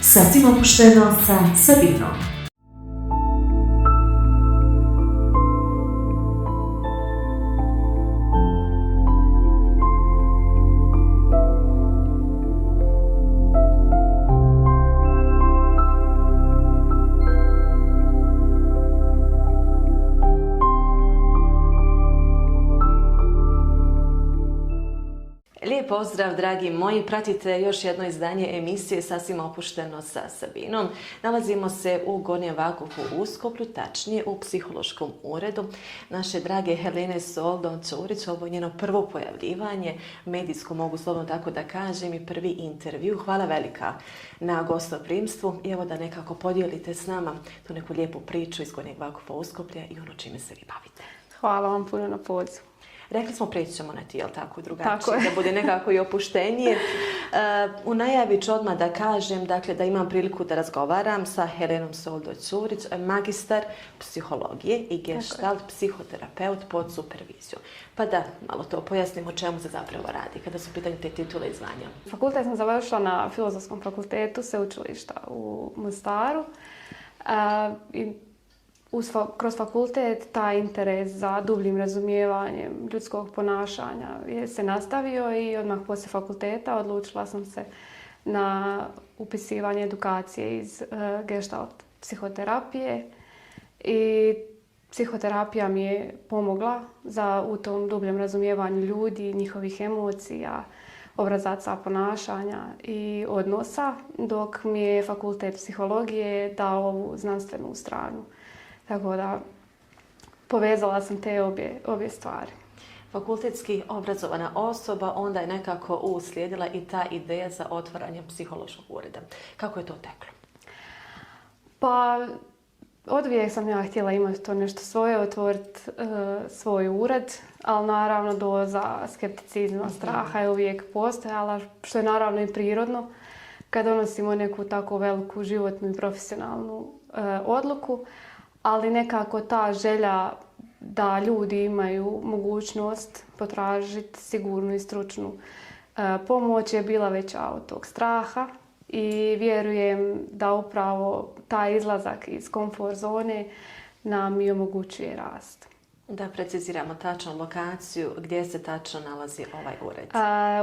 Sasvim opušteno sa Sabinom. Lijep pozdrav, dragi moji. Pratite još jedno izdanje emisije Sasvim opušteno sa Sabinom. Nalazimo se u Gornjem Vakufu u Uskoplju, tačnije u psihološkom uredu naše drage Helene Soldon-Ćurić. Ovo je njeno prvo pojavljivanje, medijsko mogu slobodno tako da kažem, i prvi intervju. Hvala velika na gostoprimstvu i evo da nekako podijelite s nama tu neku lijepu priču iz Gornjeg Vakufa Uskoplja i ono čime se vi bavite. Hvala vam puno na pozivu. Rekli smo, prijeći ćemo na ti, jel tako, drugačije, da bude nekako i opuštenije. U najavi ću odmah da kažem, dakle, da imam priliku da razgovaram sa Helenom Soldon-Ćurić, magistar psihologije i gestalt psihoterapeut pod supervizijom. Pa da, malo to pojasnimo o čemu se zapravo radi, kada su u pitanju te titule i zvanja. Fakultet sam završila na Filozofskom fakultetu sveučilišta u Mostaru. Kroz fakultet taj interes za dubljim razumijevanjem ljudskog ponašanja se nastavio i odmah poslije fakulteta odlučila sam se na upisivanje edukacije iz gestalt psihoterapije i psihoterapija mi je pomogla u tom dubljem razumijevanju ljudi, njihovih emocija, obrazaca ponašanja i odnosa, dok mi je fakultet psihologije dao ovu znanstvenu stranu. Tako da povezala sam te obje stvari. Fakultetski obrazovana osoba, onda je nekako uslijedila i ta ideja za otvaranje psihološkog ureda. Kako je to teklo? Pa, oduvijek sam ja htjela imati to nešto svoje, otvoriti svoj ured, ali naravno doza skepticizma, straha je uvijek postojala, što je naravno i prirodno kad donosimo neku tako veliku životnu i profesionalnu odluku. Ali nekako ta želja da ljudi imaju mogućnost potražiti sigurnu i stručnu pomoć je bila veća od tog straha i vjerujem da upravo taj izlazak iz komfort zone nam i omogućuje rast. Da preciziramo tačnu lokaciju, gdje se tačno nalazi ovaj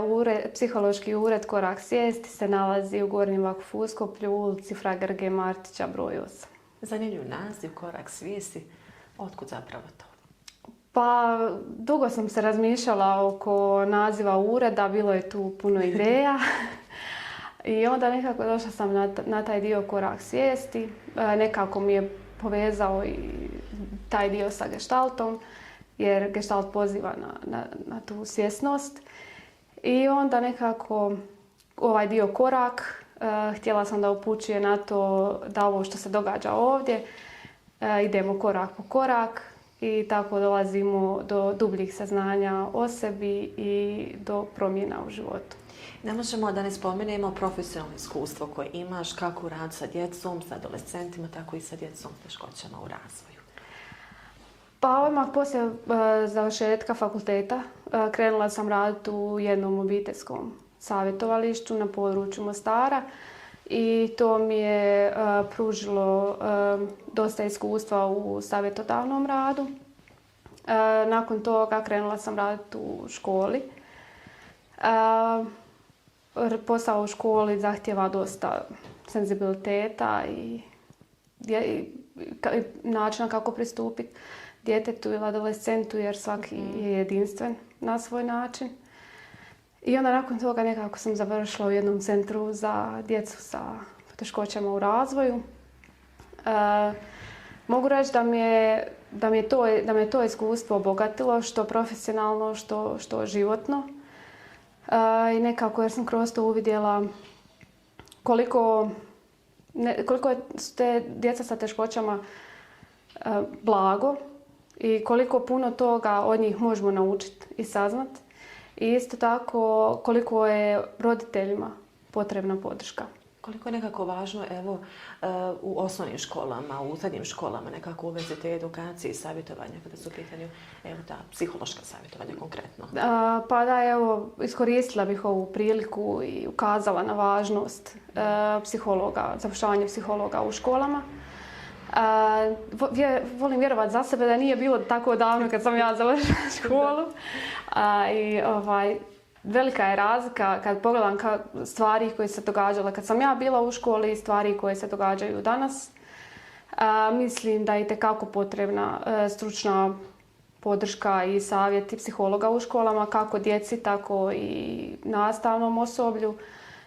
ured? Psihološki ured Korak svijesti se nalazi u Gornjem Vakufu Uskoplju, u ulici Fra Grge Martića broj 8. Zanimljiv naziv, Korak svijesti. Otkud zapravo to? Pa, dugo sam se razmišljala oko naziva ureda, bilo je tu puno ideja. I onda nekako došla sam na taj dio Korak svijesti. Nekako mi je povezao i taj dio sa gestaltom, jer gestalt poziva na tu svjesnost. I onda nekako ovaj dio korak, htjela sam da upućuje na to da ovo što se događa ovdje, idemo korak po korak i tako dolazimo do dubljih saznanja o sebi i do promjena u životu. Ne možemo da ne spomenemo profesionalno iskustvo koje imaš, kako rad sa djecom, sa adolescentima, tako i sa djecom s teškoćama u razvoju. Pa odmah poslije završetka fakulteta krenula sam raditi u jednom obiteljskom savjetovalištu na području Mostara i to mi je pružilo dosta iskustva u savjetodavnom radu. Nakon toga krenula sam raditi u školi. Posao u školi zahtijeva dosta senzibiliteta i načina kako pristupiti djetetu ili adolescentu jer svaki je jedinstven na svoj način. I onda nakon toga nekako sam završila u jednom centru za djecu sa poteškoćama u razvoju. Mogu reći da me je to iskustvo obogatilo, što profesionalno, što životno. I nekako jer sam kroz to uvidjela koliko su te djeca sa teškoćama blago i koliko puno toga od njih možemo naučiti i saznati. I isto tako koliko je roditeljima potrebna podrška. Koliko je nekako važno, evo, u osnovnim školama, u srednjim školama nekako uvesti te edukacije i savjetovanja kada su u pitanju, evo, ta psihološka savjetovanja konkretno? Pa da, evo, iskoristila bih ovu priliku i ukazala na važnost psihologa, zapošljavanja psihologa u školama. Volim vjerovati za sebe da nije bilo tako davno kad sam ja završila školu. Velika je razlika kad pogledam stvari koje se događale kad sam ja bila u školi i stvari koje se događaju danas. Mislim da je itekako potrebna stručna podrška i savjeti psihologa u školama, kako djeci, tako i nastavnom osoblju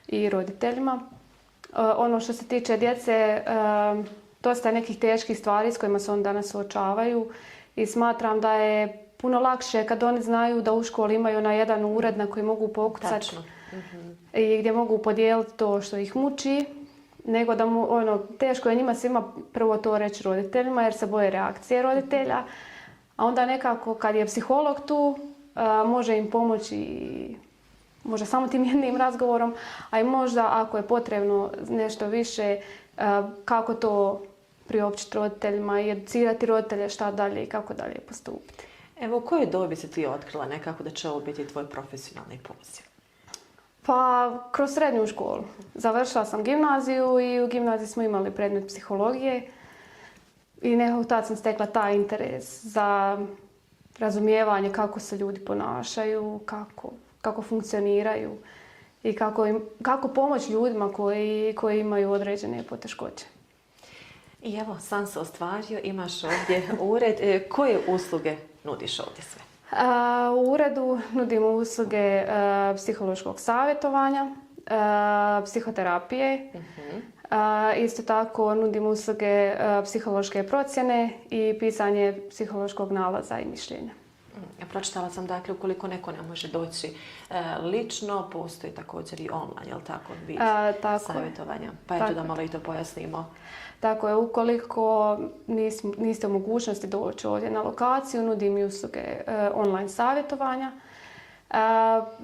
i roditeljima. Ono što se tiče djece, dosta je nekih teških stvari s kojima se oni danas suočavaju i smatram da je puno lakše kad oni znaju da u školi imaju na jedan ured na koji mogu pokucati i gdje mogu podijeliti to što ih muči, nego da teško je njima svima prvo to reći roditeljima jer se boje reakcije roditelja, a onda nekako kad je psiholog tu može im pomoći možda samo tim jednim razgovorom, a i možda ako je potrebno nešto više kako to priopćiti roditeljima i educirati roditelje šta dalje i kako dalje postupiti. Evo, u kojoj dobi si ti otkrila nekako da će ovo biti tvoj profesionalni poziv? Pa, kroz srednju školu. Završila sam gimnaziju i u gimnaziji smo imali predmet psihologije i nekako tad sam stekla taj interes za razumijevanje kako se ljudi ponašaju, kako funkcioniraju i kako pomoći ljudima koji imaju određene poteškoće. I evo, san se ostvario, imaš ovdje ured. Koje usluge nudiš ovdje sve? U uredu nudimo usluge psihološkog savjetovanja, psihoterapije. Isto tako nudimo usluge psihološke procjene i pisanje psihološkog nalaza i mišljenja. Pročitala sam, dakle, ukoliko neko ne može doći lično, postoji također i online, jel tako, vid savjetovanja? Pa eto da malo i to pojasnimo. Tako je, ukoliko niste u mogućnosti doći ovdje na lokaciju, nudim i usluge online savjetovanja.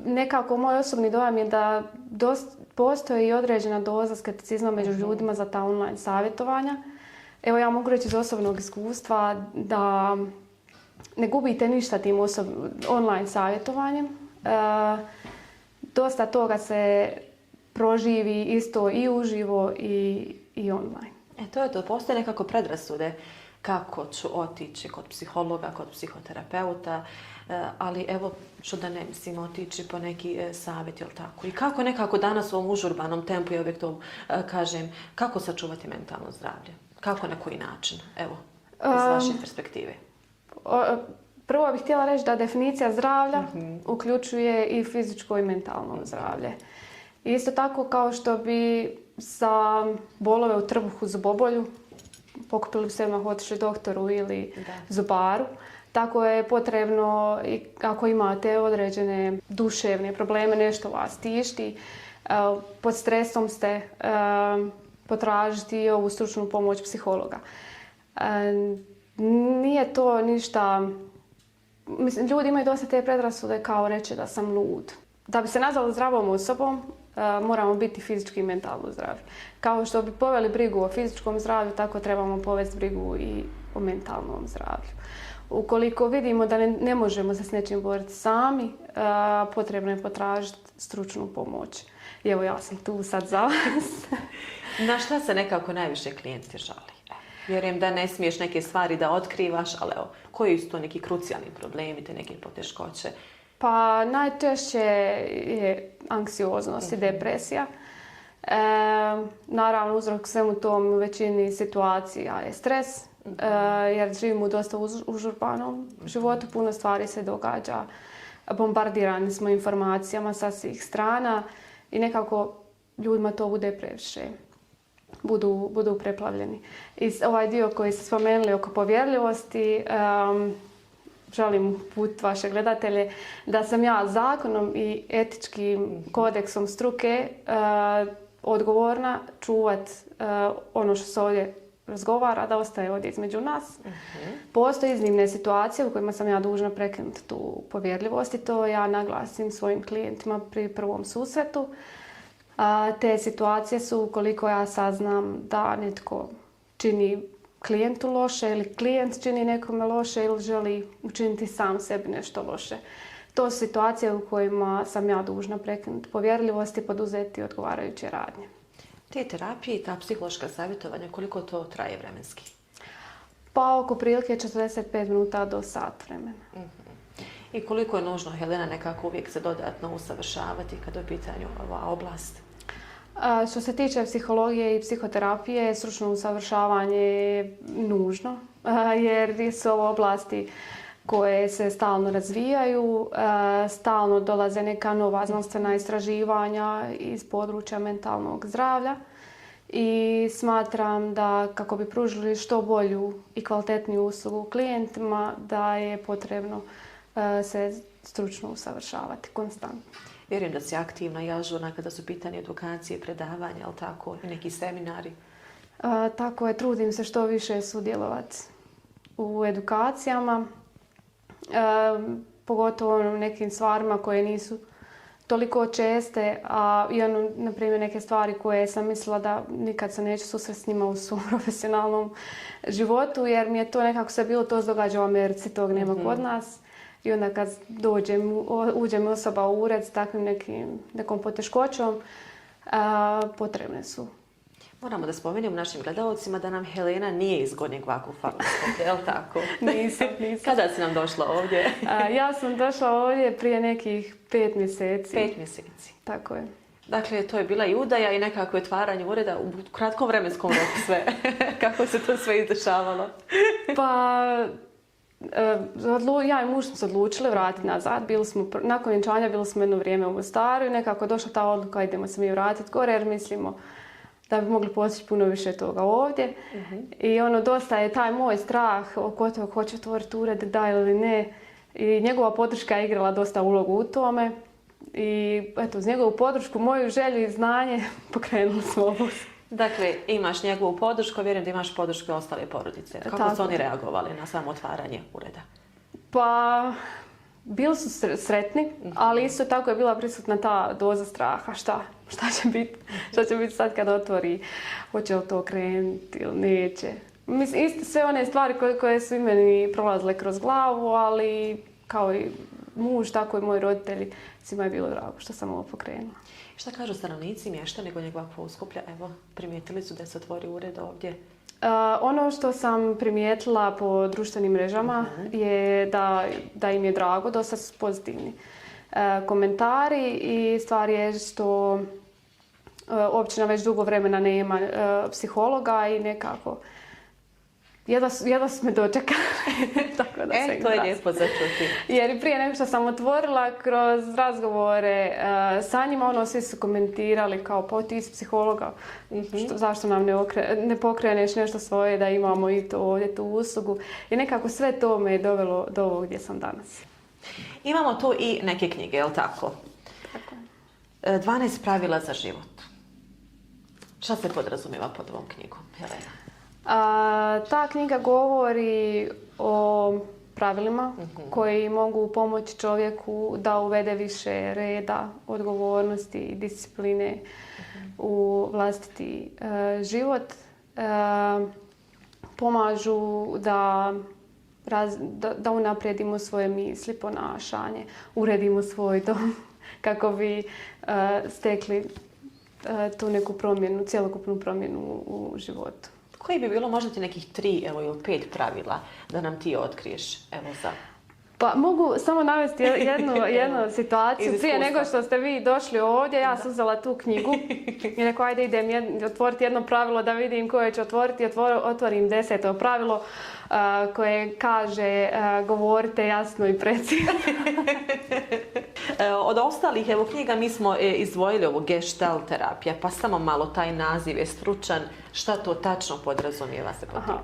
Nekako moj osobni dojam je da postoji i određena doza skepticizma među ljudima za ta online savjetovanja. Evo, ja mogu reći iz osobnog iskustva da ne gubite ništa tim online savjetovanjem. Dosta toga se proživi isto i uživo i online. To je to. Postoje nekako predrasude kako ću otići kod psihologa, kod psihoterapeuta, ali evo, što da ne mislim, otići po neki savjet, jel tako? I kako nekako danas u ovom užurbanom tempu, ja uvijek to kažem, kako sačuvati mentalno zdravlje? Kako, na koji način? Evo, iz vaše perspektive. Prvo bih htjela reći da definicija zdravlja uključuje i fizičko i mentalno zdravlje. Isto tako kao što bi za bolove u trbuhu, zubobolju, pokupili bi se odmah otišli doktoru ili zubaru. Tako je potrebno, ako imate određene duševne probleme, nešto vas tišti, pod stresom ste, potražiti i ovu stručnu pomoć psihologa. Nije to ništa. Mislim, ljudi imaju dosta te predrasude kao reći da sam lud. Da bi se nazvali zdravom osobom, moramo biti fizički i mentalno zdravi. Kao što bi poveli brigu o fizičkom zdravlju, tako trebamo povesti brigu i o mentalnom zdravlju. Ukoliko vidimo da ne možemo se s nečim boriti sami, potrebno je potražiti stručnu pomoć. I evo, ja sam tu sad za vas. Na šta se nekako najviše klijenti žali? Vjerujem da ne smiješ neke stvari da otkrivaš, ali evo, koji su to neki krucijalni problemi, te neke poteškoće? Pa najčešće je anksioznost i depresija. Naravno, uzrok svemu tom u većini situacija je stres, jer živimo u dosta užurbanom životu, puno stvari se događa, bombardirani smo informacijama sa svih strana i nekako ljudima to bude previše. Budu preplavljeni. I ovaj dio koji ste spomenuli oko povjerljivosti, želim uputiti vaše gledatelje da sam ja zakonom i etičkim kodeksom struke odgovorna čuvat ono što se ovdje razgovara, da ostaje ovdje između nas. Postoje iznimne situacije u kojima sam ja dužna prekinuti tu povjerljivost i to ja naglasim svojim klijentima pri prvom susretu. Te situacije su koliko ja saznam da netko čini klijentu loše ili klijent čini nekome loše ili želi učiniti sam sebi nešto loše. To su situacije u kojima sam ja dužna prekinuti povjerljivost i poduzeti odgovarajuće radnje. Te terapije i ta psihološka savjetovanja, koliko to traje vremenski? Pa oko prilike 45 minuta do sat vremena. I koliko je nužno, Helena, nekako uvijek se dodatno usavršavati kada je u pitanju ova oblast? Što se tiče psihologije i psihoterapije, stručno usavršavanje je nužno, jer su ovo oblasti koje se stalno razvijaju, stalno dolaze neka nova znanstvena istraživanja iz područja mentalnog zdravlja i smatram da kako bi pružili što bolju i kvalitetniju uslugu klijentima, da je potrebno se stručno usavršavati konstantno. Vjerujem da si aktivna i ažurna kada su pitanje edukacije, predavanja, ali tako, i neki seminari. Tako je, trudim se što više sudjelovati u edukacijama, pogotovo u nekim stvarima koje nisu toliko česte, a i na primjer neke stvari koje sam mislila da nikad se neću susresti s njima u svom profesionalnom životu, jer mi je to nekako sve bilo, to se događa u Americi, tog nema kod nas. I onda kad uđe mi osoba u ured s takvim nekom poteškoćom, potrebne su. Moramo da spomenemo našim gledalcima da nam Helena nije iz Gornjeg Vakufa, je li tako? Nisam. Kada si nam došla ovdje? Ja sam došla ovdje prije nekih 5 mjeseci. 5 mjeseci. Tako je. Dakle, to je bila i udaja i nekako otvaranje ureda u kratkom vremenskom roku sve. Kako se to sve izdešavalo? Pa, ja i muž smo se odlučili vratiti nazad. Nakon vjenčanja bili smo jedno vrijeme u Mostaru i nekako je došla ta odluka, idemo se mi vratiti gore jer mislimo da bi mogli postići puno više toga ovdje. I dosta je taj moj strah oko toga hoće otvoriti ured, da ili ne. I njegova podrška je igrala dosta ulogu u tome. I eto, uz njegovu podršku, moju želju i znanje pokrenuli smo ovo. Dakle, imaš njegovu podršku, vjerujem da imaš podršku ostale porodice. Kako su oni reagovali na samo otvaranje ureda? Pa, bili su sretni, ali isto tako je bila prisutna ta doza straha. Šta će biti? Šta će biti sad kad otvori? Hoće li to krenuti ili neće? Mislim, isto sve one stvari koje su i meni prolazile kroz glavu, ali kao i muž, tako i moji roditelji, svima je bilo drago što sam ovo pokrenula. Šta kažu stanovnici, mještani Gornjeg Vakufa Uskoplja? Evo, primijetili su da se otvori ured ovdje. Ono što sam primijetila po društvenim mrežama je da im je drago, dosta su pozitivni komentari i stvar je što općina već dugo vremena nema psihologa i nekako jedva su me dočekali. Tako da to je lijepo za čuti. Jer prije nego što sam otvorila kroz razgovore sa njima, svi su komentirali kao pa ti si psihologa, zašto nam ne pokreneš nešto svoje da imamo i to ovdje tu uslugu. I nekako sve to me je dovelo do ovog gdje sam danas. Imamo tu i neke knjige, je li tako? Tako je. 12 pravila za život. Šta se podrazumijeva pod ovom knjigom, Helena? Ta knjiga govori o pravilima koji mogu pomoći čovjeku da uvede više reda, odgovornosti i discipline u vlastiti život. Pomažu da unaprijedimo svoje misli, ponašanje, uredimo svoj dom kako bi stekli tu neku promjenu, cjelokupnu promjenu u životu. Koji bi bilo možda ti nekih 3 ili 5 pravila da nam ti otkriješ? Pa mogu samo navesti jednu situaciju. Prije nego što ste vi došli ovdje, ja sam uzela tu knjigu i rekao ajde idem otvoriti jedno pravilo da vidim koje ću otvoriti. Otvorim 10. pravilo koje kaže govorite jasno i precizno. Od ostalih knjiga mi smo izdvojili ovo gestalt terapija, pa samo malo taj naziv je stručan. Šta to tačno podrazumijeva se pod tim?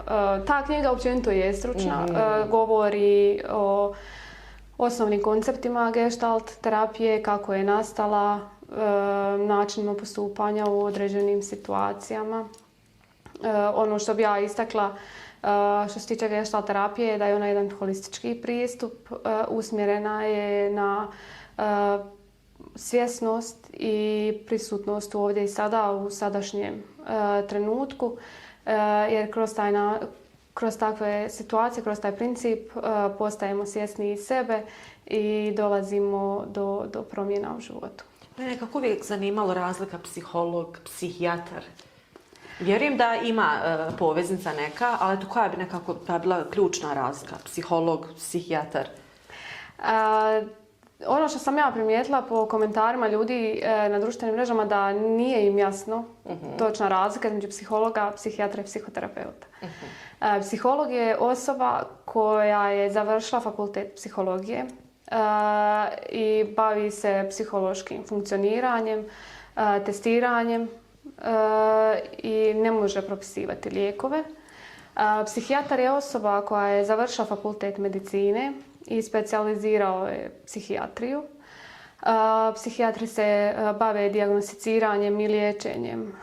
Ta knjiga općenito je stručna. Govori o osnovnim konceptima gestalt terapije, kako je nastala, načinima postupanja u određenim situacijama. Ono što bi ja istakla što se tiče gestalt terapije je da je ona jedan holistički pristup, usmjerena je na svjesnost i prisutnost ovdje i sada u sadašnjem trenutku, jer kroz takve situacije, kroz taj princip postajemo svjesni sebe i dolazimo do promjena u životu. Mene je nekako uvijek zanimalo razlika psiholog, psihijatar. Vjerujem da ima poveznica neka, ali to koja bi nekako bila ključna razlika? Psiholog, psihijatar? Ono što sam ja primijetila po komentarima ljudi na društvenim mrežama da nije im jasno točna razlika između psihologa, psihijatra i psihoterapeuta. Psiholog je osoba koja je završila fakultet psihologije i bavi se psihološkim funkcioniranjem, testiranjem i ne može propisivati lijekove. Psihijatar je osoba koja je završila fakultet medicine i specijalizirao je psihijatriju. Psihijatri se bave dijagnosticiranjem i liječenjem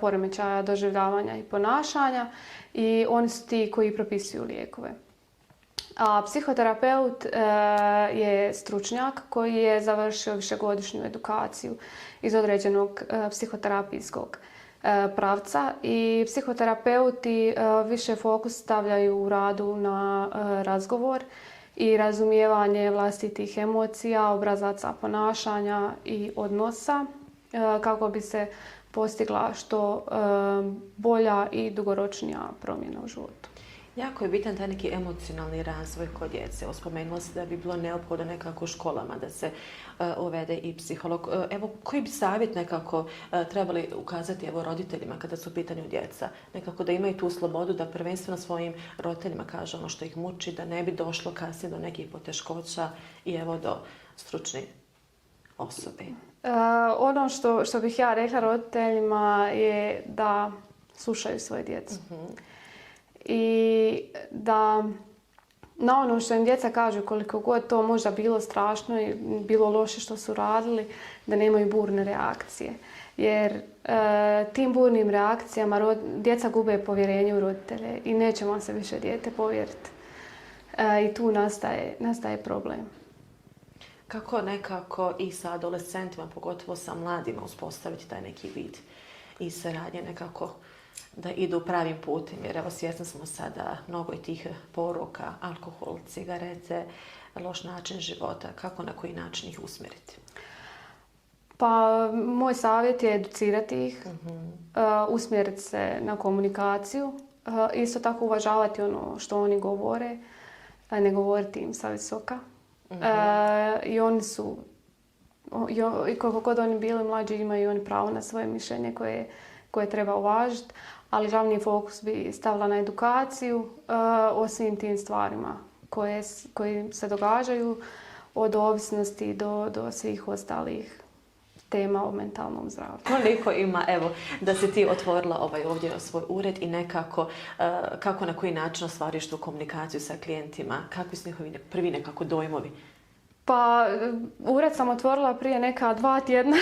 poremećaja doživljavanja i ponašanja i oni su ti koji propisuju lijekove. A psihoterapeut je stručnjak koji je završio višegodišnju edukaciju iz određenog psihoterapijskog pravca i psihoterapeuti više fokus stavljaju u radu na razgovor i razumijevanje vlastitih emocija, obrazaca ponašanja i odnosa kako bi se postigla što bolja i dugoročnija promjena u životu. Jako je bitan taj neki emocionalni razvoj kod djece. Spomenula se da bi bilo neophodno nekako u školama da se uvede i psiholog. Evo, koji bi savjet nekako trebali ukazati roditeljima kada su u pitanju djeca? Nekako da imaju tu slobodu da prvenstveno svojim roditeljima kaže ono što ih muči, da ne bi došlo kasnije do nekih poteškoća i do stručne osobe. Ono što bih ja rekla roditeljima je da slušaju svoje djecu. I da na ono što im djeca kažu, koliko god to možda bilo strašno i bilo loše što su radili, da nemaju burne reakcije. Jer tim burnim reakcijama djeca gube povjerenje u roditelje i neće vam se više dijete povjeriti. I tu nastaje problem. Kako nekako i sa adolescentima, pogotovo sa mladima, uspostaviti taj neki vid i saradnje nekako da idu pravim putem, jer svjesni smo sada mnogo i tih poruka, alkohol, cigarete, loš način života. Kako, na koji način ih usmjeriti? Pa, moj savjet je educirati ih, usmjeriti se na komunikaciju, isto tako uvažavati ono što oni govore, ne govoriti im sa visoka. I oni su, i koliko god oni bili mlađi, imaju oni pravo na svoje mišljenje koje treba uvažiti, ali glavni fokus bi stavila na edukaciju o svim tim stvarima koje se događaju, od ovisnosti do svih ostalih tema o mentalnom zdravlju. Koliko ima, da si ti otvorila ovdje svoj ured i nekako, kako na koji način ostvariš tu komunikaciju sa klijentima, kakvi su njihovi prvi nekako dojmovi? Pa, ured sam otvorila prije neka 2 tjedna.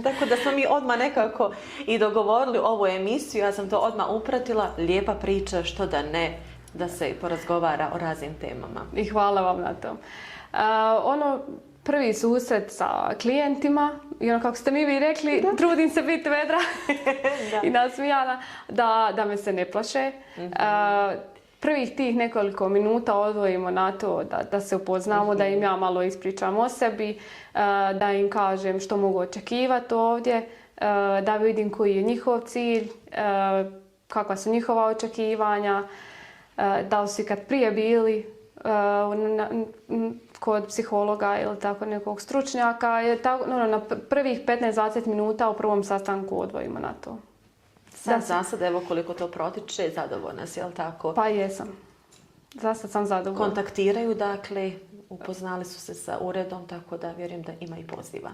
Tako da smo mi odmah nekako i dogovorili ovu emisiju, ja sam to odmah upratila, lijepa priča, što da ne, da se i porazgovara o raznim temama. I hvala vam na tom. Prvi susret sa klijentima i kako ste mi vi rekli, trudim se biti vedra i nasmijana, da me se ne plaše. Prvih tih nekoliko minuta odvojimo na to da se upoznamo, da im ja malo ispričam o sebi, da im kažem što mogu očekivati ovdje, da vidim koji je njihov cilj, kakva su njihova očekivanja, da li su ikad prije bili kod psihologa ili tako nekog stručnjaka. Na prvih 15-20 minuta u prvom sastanku odvojimo na to. Za sad, koliko to protiče, zadovoljna si, jel tako? Pa jesam. Za sad sam zadovoljna. Kontaktiraju, dakle, upoznali su se sa uredom, tako da vjerujem da ima i poziva.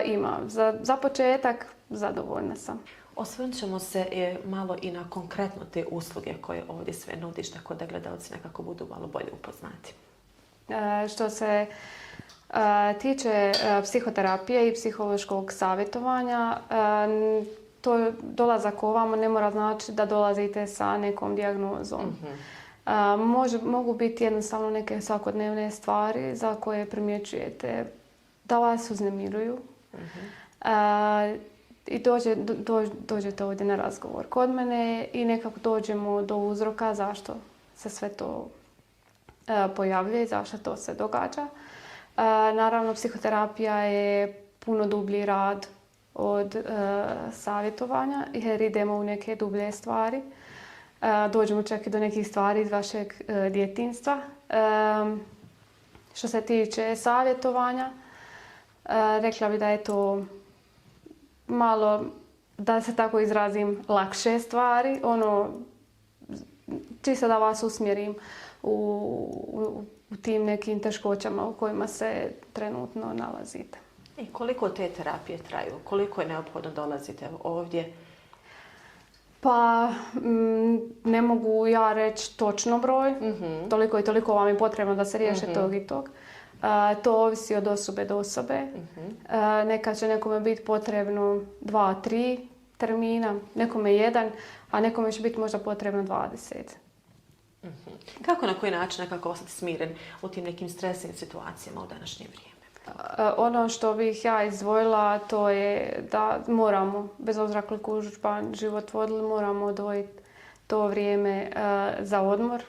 Ima. Za početak zadovoljna sam. Osvrnut ćemo se malo i na konkretno te usluge koje ovdje sve nudiš, tako da gledalci nekako budu malo bolje upoznati. Što se tiče psihoterapije i psihološkog savjetovanja, to dolazak ovamo ne mora znači da dolazite sa nekom dijagnozom. Mogu biti jednostavno neke svakodnevne stvari za koje primjećujete da vas uznemiruju. I dođete ovdje na razgovor kod mene i nekako dođemo do uzroka zašto se sve to pojavljuje i zašto to se događa. Naravno, psihoterapija je puno dublji rad od savjetovanja jer idemo u neke dublje stvari. Dođemo čak i do nekih stvari iz vašeg djetinjstva. Što se tiče savjetovanja, rekla bi da je to malo, da se tako izrazim, lakše stvari. Čisto da vas usmjerim u tim nekim teškoćama u kojima se trenutno nalazite. I koliko te terapije traju? Koliko je neophodno dolazite ovdje? Pa ne mogu ja reći točno broj. Toliko i toliko vam je potrebno da se riješe tog i tog. To ovisi od osobe do osobe. Nekad će nekome biti potrebno 2-3 termina, nekome 1, a nekome će biti možda potrebno 20. Kako, na koji način nekako ostati smiren u tim nekim stresnim situacijama u današnje vrijeme? Ono što bih ja izdvojila, to je da moramo, bez obzira koliko užurban život vodili, moramo odvojiti to vrijeme za odmor,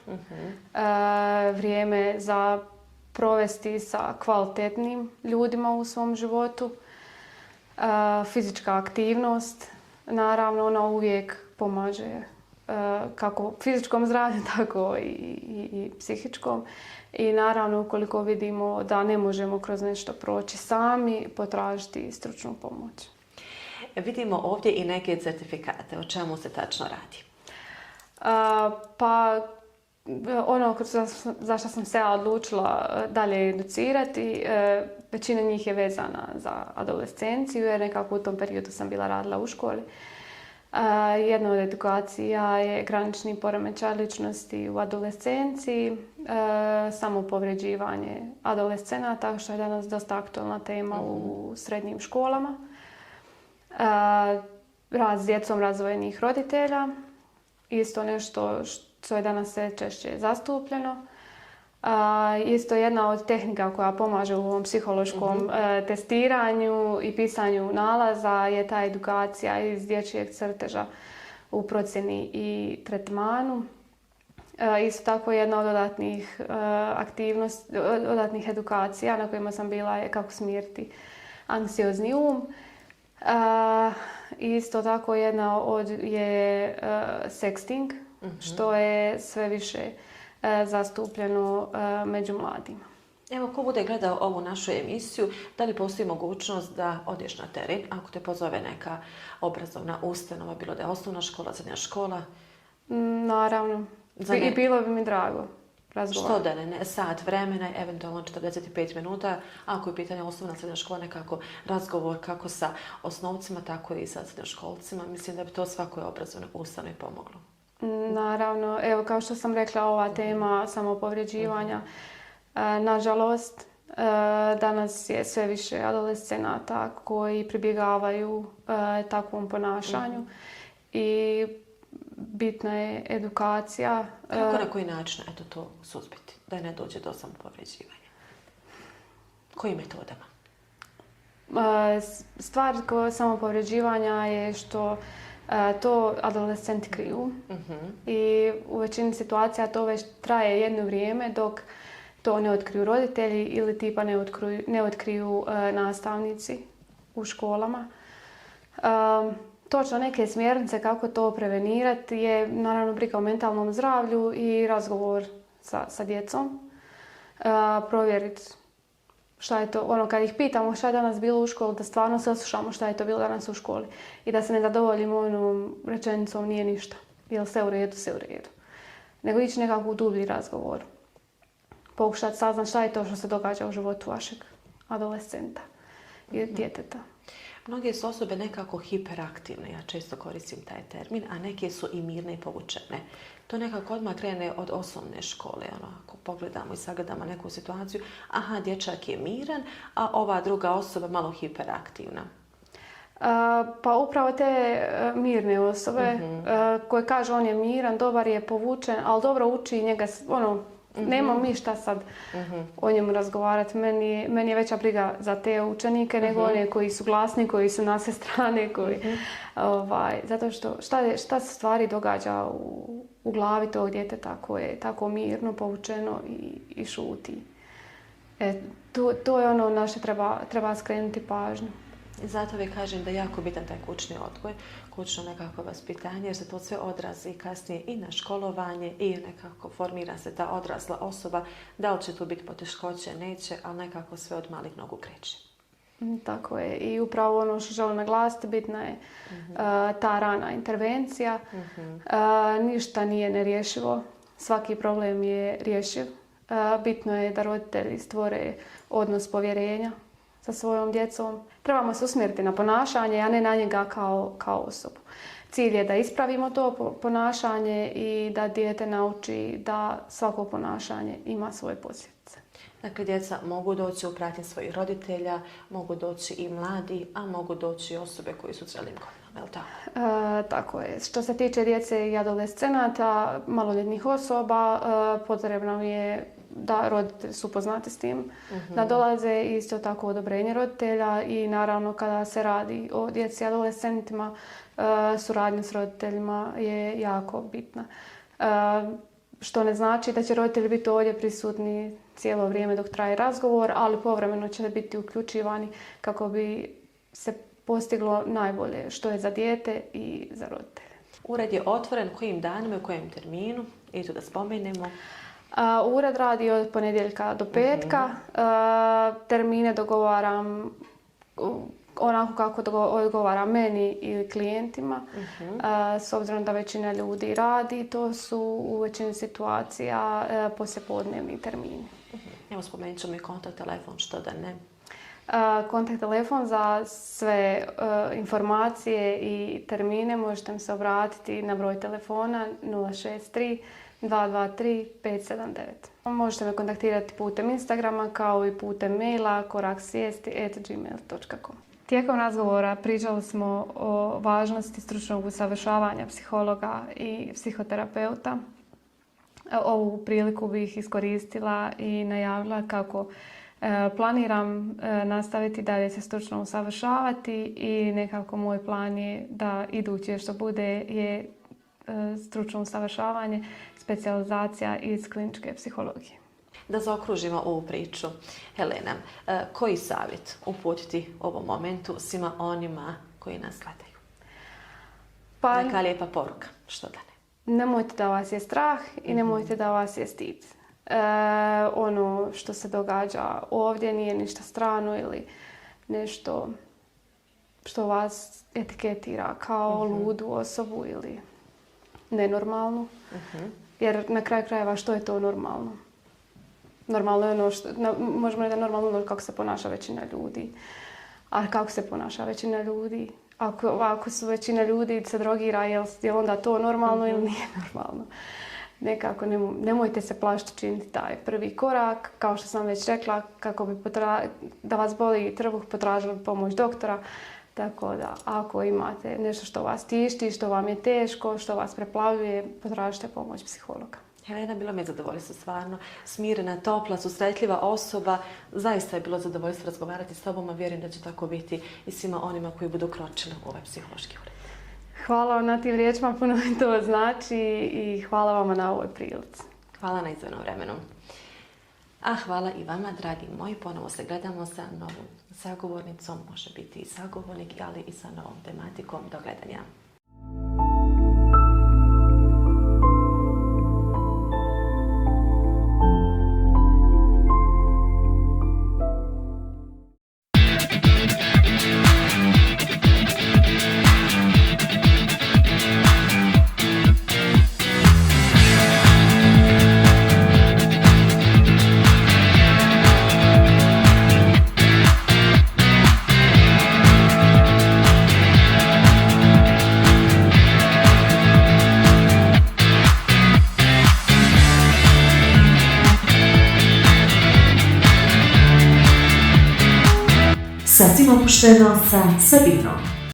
vrijeme za provesti sa kvalitetnim ljudima u svom životu. Fizička aktivnost, naravno, ona uvijek pomaže kako fizičkom zdravlju, tako i psihičkom. I naravno, ukoliko vidimo da ne možemo kroz nešto proći sami, potražiti stručnu pomoć. Vidimo ovdje i neke certifikate. O čemu se tačno radi? Pa, ono za što sam se ja odlučila dalje educirati, većina njih je vezana za adolescenciju, jer nekako u tom periodu sam bila radila u školi. Jedna od edukacija je granični poremećaj ličnosti u adolescenciji, samopovređivanje adolescenata, što je danas dosta aktualna tema u srednjim školama. Rad s djecom razdvojenih roditelja, isto nešto što je danas sve češće zastupljeno. Isto jedna od tehnika koja pomaže u ovom psihološkom testiranju i pisanju nalaza je ta edukacija iz dječjeg crteža u procjeni i tretmanu. Isto tako jedna od dodatnih edukacija na kojima sam bila je kako smiriti anksiozni um. Isto tako jedna od je sexting, što je sve više zastupljeno među mladima. Evo, ko bude gledao ovu našu emisiju, da li postoji mogućnost da odeš na teren ako te pozove neka obrazovna ustanova, bilo da je osnovna škola, srednja škola? Naravno. I bilo bi mi drago razgovarati. Što da ne, sat vremena, eventualno 45 minuta, ako je pitanje osnovna srednja škola, nekako razgovor kako sa osnovcima, tako i sa srednjoškolcima. Mislim da bi to svakoj obrazovnoj ustanovi pomoglo. Naravno, evo kao što sam rekla, ova tema samopovređivanja, nažalost, danas je sve više adolescenata koji pribjegavaju takvom ponašanju i bitna je edukacija. Kako, na koji način to suzbiti, da ne dođe do samopovređivanja? Kojim metodama? Stvar samopovređivanja je što to adolescenti kriju i u većini situacija to već traje jedno vrijeme dok to ne otkriju roditelji ili tipa ne otkriju nastavnici u školama. Točno neke smjernice kako to prevenirati je naravno briga o mentalnom zdravlju i razgovor sa djecom. Provjeriti šta je to, kad ih pitamo šta je danas bilo u školi, da stvarno saslušamo šta je to bilo danas u školi i da se ne zadovoljimo onom rečenicom nije ništa, jel sve u redu, sve u redu. Nego ići nekako u dublji razgovor. Pokušati saznati šta je to što se događa u životu vašeg adolescenta i djeteta. Mnoge su osobe nekako hiperaktivne, ja često koristim taj termin, a neke su i mirne i povučene. To nekako odmah krene od osnovne škole. Ako pogledamo i sagledamo neku situaciju, aha, dječak je miran, a ova druga osoba malo hiperaktivna. Pa upravo te mirne osobe koje kažu on je miran, dobar je, povučen, ali dobro uči njega, Nemamo mi šta sad o njemu razgovarati. Meni je veća briga za te učenike nego one koji su glasni, koji su na sve strane, zato što šta se stvari događa u glavi tog djeteta koje je tako mirno, poučeno i šuti. To je ono na što treba skrenuti pažnju. I zato vi kažem da je jako bitan taj kućni odgoj, kućno nekako vaspitanje, jer se to sve odrazi kasnije i na školovanje i nekako formira se ta odrasla osoba. Da li će tu biti poteškoće, neće, ali nekako sve od malih nogu kreće. Tako je. I upravo ono što želim naglasiti, bitna je ta rana intervencija. Ništa nije nerješivo. Svaki problem je rješiv. Bitno je da roditelji stvore odnos povjerenja sa svojom djecom. Trebamo se usmjeriti na ponašanje, a ne na njega kao osobu. Cilj je da ispravimo to ponašanje i da dijete nauči da svako ponašanje ima svoje posljedice. Dakle, djeca mogu doći u pratnji svojih roditelja, mogu doći i mladi, a mogu doći i osobe koji su zrelim godinama, je li tako? Tako je. Što se tiče djece i adolescenata, maloljetnih osoba, potrebno je da roditelji su upoznati s tim, da dolaze isto tako odobrenje roditelja i naravno kada se radi o djeci i adolescentima, suradnja s roditeljima je jako bitna. Što ne znači da će roditelji biti ovdje prisutni cijelo vrijeme dok traje razgovor, ali povremeno će biti uključivani kako bi se postiglo najbolje što je za dijete i za roditelje. Ured je otvoren kojim danima i u kojem terminu? I to da spomenemo. Ured radi od ponedjeljka do petka. Termine dogovaram onako kako odgovara meni ili klijentima. S obzirom da većina ljudi radi, to su u većini situacija poslijepodnevni termini. Evo spomenut ćemo i kontakt telefon, što da ne. Kontakt telefon za sve informacije i termine možete mi se obratiti na broj telefona 063 223 579. Možete me kontaktirati putem Instagrama kao i putem maila koraksvijesti@gmail.com. Tijekom razgovora pričali smo o važnosti stručnog usavršavanja psihologa i psihoterapeuta. Ovu priliku bih iskoristila i najavila kako planiram nastaviti dalje se stručno usavršavati i nekako moj plan je da iduće što bude je stručno usavršavanje, specijalizacija iz kliničke psihologije. Da zaokružimo ovu priču, Helena, koji savjet uputiti u ovom momentu svima onima koji nas gledaju? Neka lijepa poruka, što da ne? Nemojte da vas je strah i nemojte da vas je stid. Ono što se događa ovdje nije ništa strano ili nešto što vas etiketira kao ludu osobu ili nenormalnu. Jer na kraju krajeva što je to normalno? Normalno je ono što, možemo reći da je normalno ono kako se ponaša većina ljudi. A kako se ponaša većina ljudi? Ako su većina ljudi se drogira, je li onda to normalno ili nije normalno? Nekako nemojte se plašiti činiti taj prvi korak. Kao što sam već rekla, kako bi da vas boli trbuh, potražili pomoć doktora. Tako da, ako imate nešto što vas tišti, što vam je teško, što vas preplavljuje, potražite pomoć psihologa. Helena, bilo mi je zadovoljstvo stvarno. Smirena, topla, susretljiva osoba. Zaista je bilo zadovoljstvo razgovarati s tobom, a vjerujem da će tako biti i svima onima koji budu kročili u ovaj psihološki ured. Hvala vam na tim riječima, puno mi to znači i hvala vama na ovoj prilici. Hvala na izdvojenom vremenu. A hvala i vama, dragi moji. Ponovo se gledamo sa novom sagovornicom, može biti i sagovornik, ali i sa novom tematikom. Do gledanja. Sasvim opušteno sa Sabinom.